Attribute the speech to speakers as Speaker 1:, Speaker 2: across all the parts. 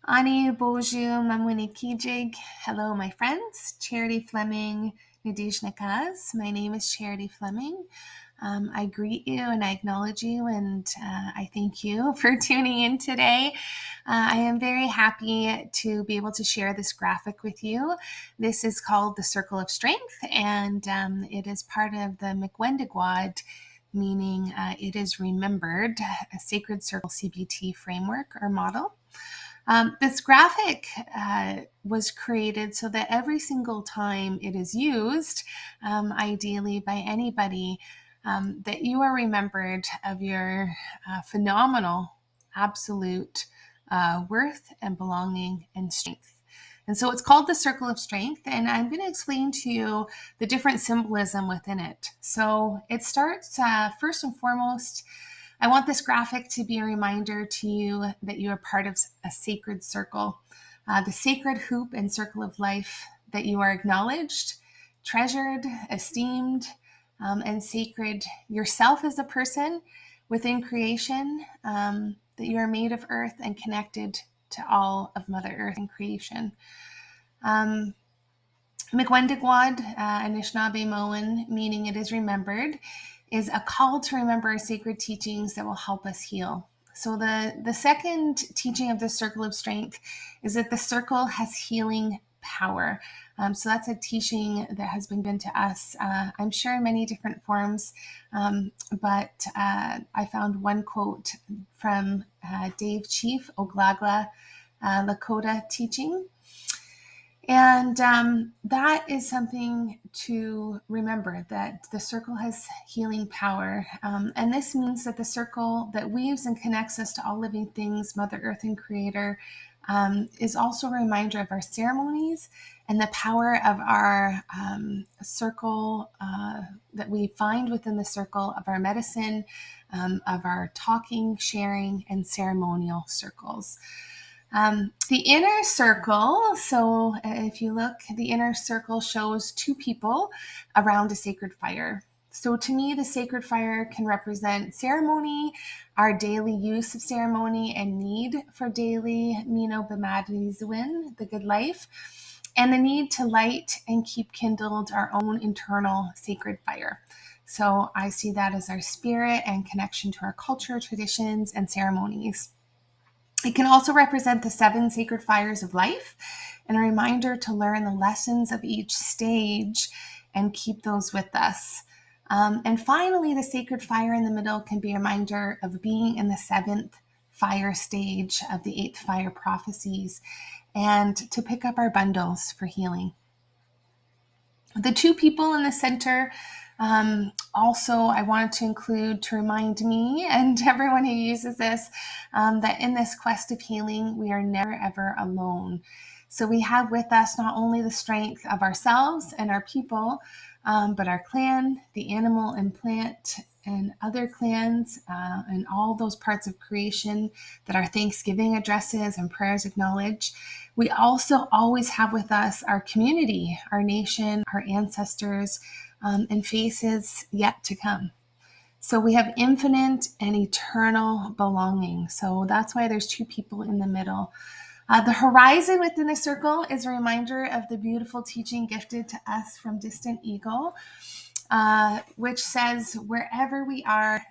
Speaker 1: Ani Bonjour 𝗦𝗢𝗖𝗜𝗔𝗟. Hello, my friends. 𝗦𝗢𝗗𝗜𝗓𝗔. My name is 𝗦𝗢𝗓𝗔. I greet you and I acknowledge you and I thank you for tuning in today. I am very happy to be able to share this graphic with you. This is called the Circle of Strength, and it is part of the Mikwendaagwad, meaning it is remembered, a sacred circle CBT framework or model. This graphic was created so that every single time it is used, ideally by anybody, that you are remembered of your phenomenal, absolute worth and belonging and strength. And so it's called the Circle of Strength, and I'm going to explain to you the different symbolism within it. So it starts first and foremost, I want this graphic to be a reminder to you that you are part of a sacred circle, the sacred hoop and circle of life, that you are acknowledged, treasured, esteemed, and sacred yourself as a person within creation, that you are made of earth and connected to all of Mother Earth and creation. Mikwendaagwad, 𝗦𝗢𝗓𝗓𝗓𝗓𝗓𝗓, meaning it is remembered, is a call to remember our sacred teachings that will help us heal. So the second teaching of the Circle of Strength is that the circle has healing power. So that's a teaching that has been given to us, I'm sure in many different forms, but I found one quote from Dave Chief Oglala Lakota teaching. And that is something to remember, that the circle has healing power. And this means that the circle that weaves and connects us to all living things, Mother Earth and Creator, is also a reminder of our ceremonies and the power of our circle that we find within the circle of our medicine, of our talking, sharing, and ceremonial circles. The inner circle, so if you look, the inner circle shows two people around a sacred fire. So to me, the sacred fire can represent ceremony, our daily use of ceremony and need for daily 𝗦𝗢𝗓𝗔𝗟, the good life, and the need to light and keep kindled our own internal sacred fire. So I see that as our spirit and connection to our culture, traditions, and ceremonies. It can also represent the 7 sacred fires of life and a reminder to learn the lessons of each stage and keep those with us. And finally, the sacred fire in the middle can be a reminder of being in the 7th fire stage of the 8th fire prophecies and to pick up our bundles for healing. The 2 people in the center, also I wanted to include to remind me and everyone who uses this, that in this quest of healing, we are never ever alone. So we have with us not only the strength of ourselves and our people, but our clan, the animal and plant, and other clans, and all those parts of creation that our Thanksgiving addresses and prayers acknowledge. We also always have with us our community, our nation, our ancestors, and faces yet to come. So we have infinite and eternal belonging. So that's why there's 2 people in the middle. The horizon within the circle is a reminder of the beautiful teaching gifted to us from Distant Eagle, which says, wherever we are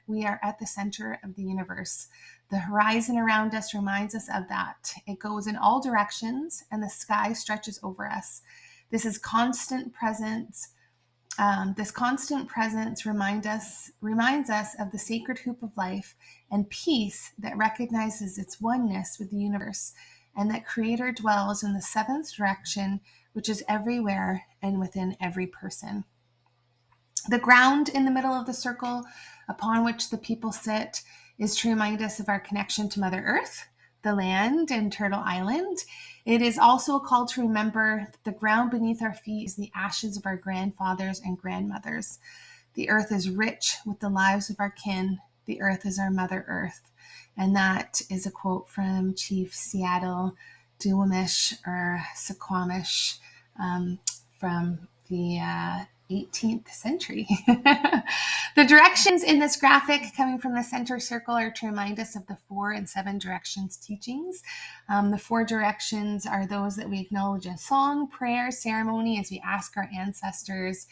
Speaker 1: at the center of the universe. The horizon around us reminds us of that. It goes in all directions and the sky stretches over us. This is constant presence. This constant presence reminds us of the sacred hoop of life and peace that recognizes its oneness with the universe, and that Creator dwells in the 7th direction, which is everywhere and within every person. The ground in the middle of the circle upon which the people sit is to remind us of our connection to Mother Earth, the land, and Turtle Island. It is also a call to remember that the ground beneath our feet is the ashes of our grandfathers and grandmothers. The earth is rich with the lives of our kin. The earth is our Mother Earth. And that is a quote from Chief 𝗦𝗢𝗓𝗓𝗓𝗓𝗓𝗓𝗓𝗓𝗓𝗓𝗓𝗓𝗓𝗓𝗓 from the 18th century. The directions in this graphic coming from the center circle are to remind us of the 4 and 7 directions teachings. The 4 directions are those that we acknowledge in song, prayer, ceremony, as we ask our ancestors,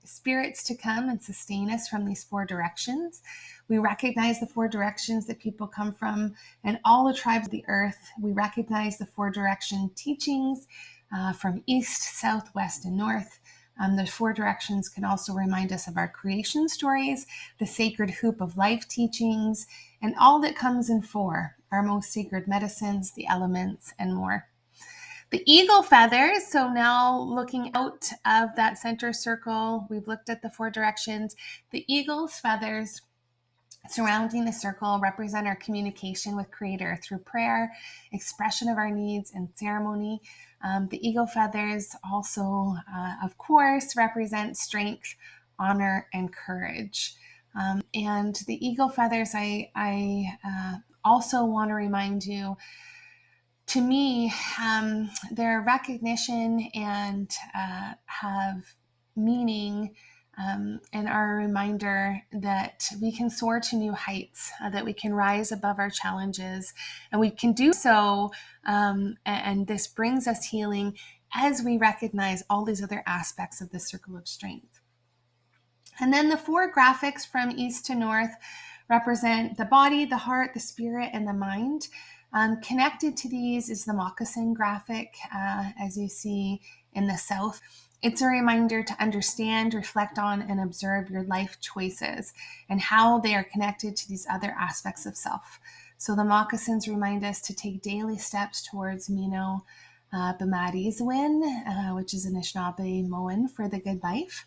Speaker 1: spirits to come and sustain us from these 4 directions. We recognize the 4 directions that people come from and all the tribes of the earth. We recognize the 4 direction teachings from east, south, west, and north. The 4 directions can also remind us of our creation stories, the sacred hoop of life teachings, and all that comes in 4, our most sacred medicines, the elements, and more. The eagle feathers, so now looking out of that center circle, we've looked at the 4 directions. The eagle's feathers surrounding the circle represent our communication with Creator through prayer, expression of our needs, and ceremony. The eagle feathers also, of course, represent strength, honor, and courage. And the eagle feathers, I also want to remind you, to me, their recognition and have meaning and are a reminder that we can soar to new heights, that we can rise above our challenges, and we can do so, and this brings us healing as we recognize all these other aspects of the circle of strength. And then the 4 graphics from east to north represent the body, the heart, the spirit, and the mind. Connected to these is the moccasin graphic, as you see in the south. It's a reminder to understand, reflect on, and observe your life choices and how they are connected to these other aspects of self. So the moccasins remind us to take daily steps towards 𝗦𝗢𝗖𝗓𝗓, which is 𝗦𝗢𝗓𝗓𝗓 for the good life.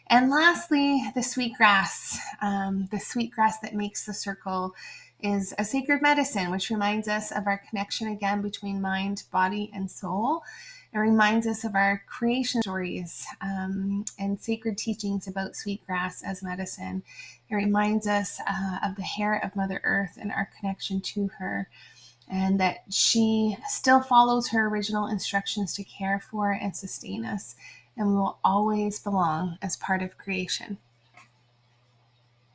Speaker 1: And lastly, the sweetgrass. The sweetgrass that makes the circle is a sacred medicine, which reminds us of our connection again between mind, body, and soul. It reminds us of our creation stories and sacred teachings about sweetgrass as medicine. It reminds us of the hair of Mother Earth and our connection to her, and that she still follows her original instructions to care for and sustain us, and we will always belong as part of creation.